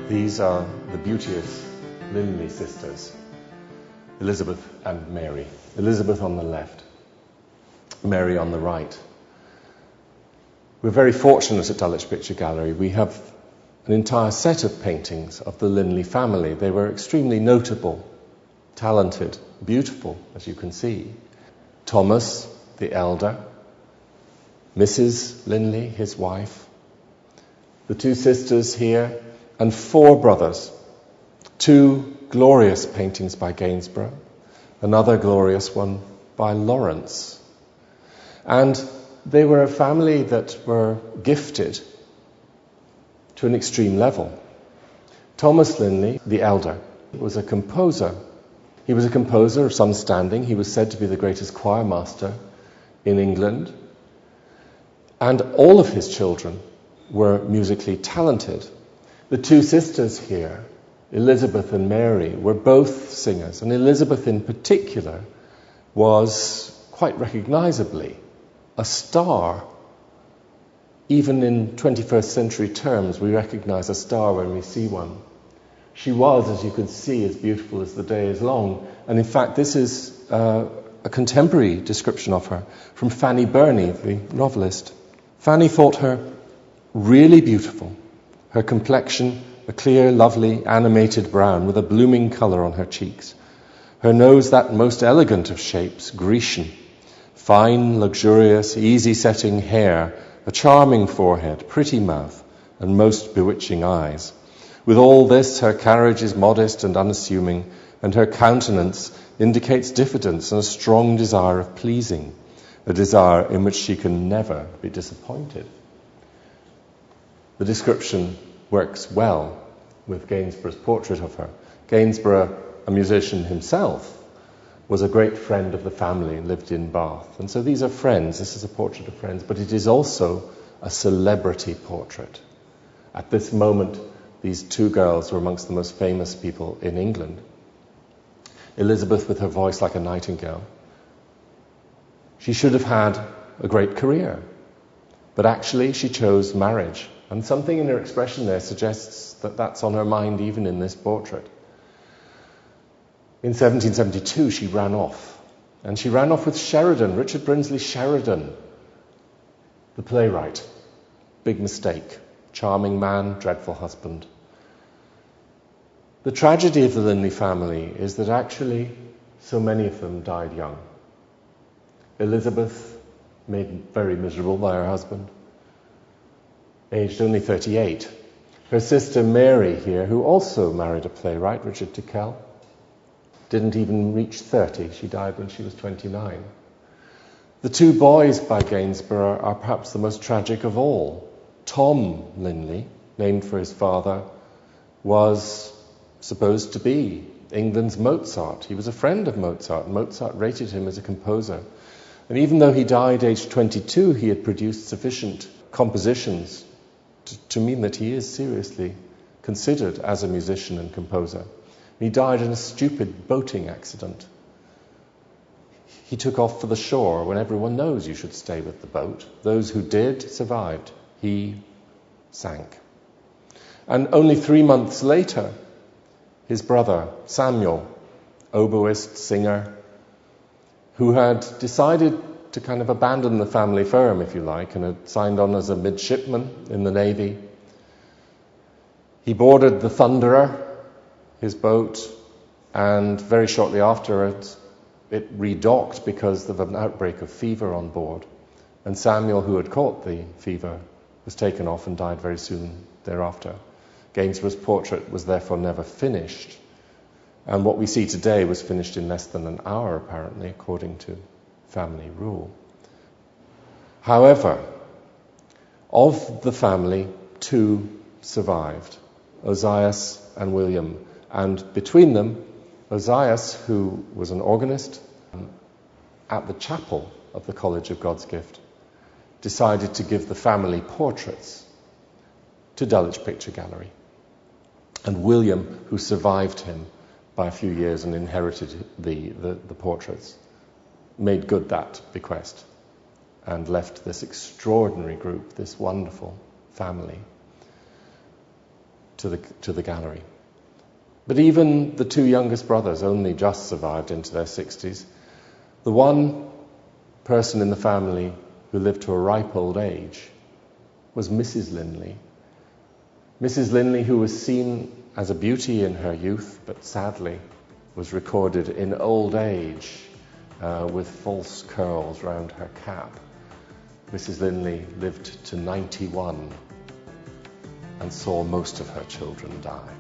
These are the beauteous Linley sisters, Elizabeth and Mary. Elizabeth on the left, Mary on the right. We're very fortunate at Dulwich Picture Gallery. We have an entire set of paintings of the Linley family. They were extremely notable, talented, beautiful, as you can see. Thomas, the elder, Mrs. Linley, his wife, the two sisters here, and four brothers. Two glorious paintings by Gainsborough, another glorious one by Lawrence. And they were a family that were gifted to an extreme level. Thomas Linley, the elder, was a composer. He was a composer of some standing. He was said to be the greatest choir master in England. And all of his children were musically talented. The two sisters here, Elizabeth and Mary, were both singers, and Elizabeth in particular was quite recognizably a star. Even in 21st century terms, we recognize a star when we see one. She was, as you can see, as beautiful as the day is long, and in fact this is a contemporary description of her from Fanny Burney, the novelist. Fanny thought her really beautiful. Her complexion, a clear, lovely, animated brown with a blooming colour on her cheeks. Her nose, that most elegant of shapes, Grecian. Fine, luxurious, easy-setting hair, a charming forehead, pretty mouth, and most bewitching eyes. With all this, her carriage is modest and unassuming, and her countenance indicates diffidence and a strong desire of pleasing, a desire in which she can never be disappointed. The description works well with Gainsborough's portrait of her. Gainsborough, a musician himself, was a great friend of the family and lived in Bath. And so these are friends. This is a portrait of friends, but it is also a celebrity portrait. At this moment, these two girls were amongst the most famous people in England. Elizabeth with her voice like a nightingale. She should have had a great career, but actually she chose marriage. And something in her expression there suggests that that's on her mind even in this portrait. In 1772, she ran off. And she ran off with Sheridan, Richard Brinsley Sheridan, the playwright. Big mistake. Charming man, dreadful husband. The tragedy of the Linley family is that actually so many of them died young. Elizabeth, made very miserable by her husband, aged only 38. Her sister Mary here, who also married a playwright, Richard Tickell, didn't even reach 30. She died when she was 29. The two boys by Gainsborough are perhaps the most tragic of all. Tom Linley, named for his father, was supposed to be England's Mozart. He was a friend of Mozart. Mozart rated him as a composer. And even though he died aged 22, he had produced sufficient compositions to mean that he is seriously considered as a musician and composer. He died in a stupid boating accident. He took off for the shore when everyone knows you should stay with the boat. Those who did survived. He sank. And only 3 months later, his brother, Samuel, oboist, singer, who had decided to kind of abandon the family firm, if you like, and had signed on as a midshipman in the Navy. He boarded the Thunderer, his boat, and very shortly afterwards it redocked because of an outbreak of fever on board. And Samuel, who had caught the fever, was taken off and died very soon thereafter. Gainsborough's portrait was therefore never finished. And what we see today was finished in less than an hour, apparently, according to family rule. However, of the family, two survived, Ozias and William. And between them, Ozias, who was an organist at the chapel of the College of God's Gift, decided to give the family portraits to Dulwich Picture Gallery. And William, who survived him by a few years and inherited the portraits, made good that bequest and left this extraordinary group, this wonderful family. to the gallery. But even the two youngest brothers only just survived into their 60s. The one person in the family who lived to a ripe old age was Mrs. Linley. Mrs. Linley, who was seen as a beauty in her youth, but sadly was recorded in old age with false curls round her cap. Mrs. Linley lived to 91 and saw most of her children die.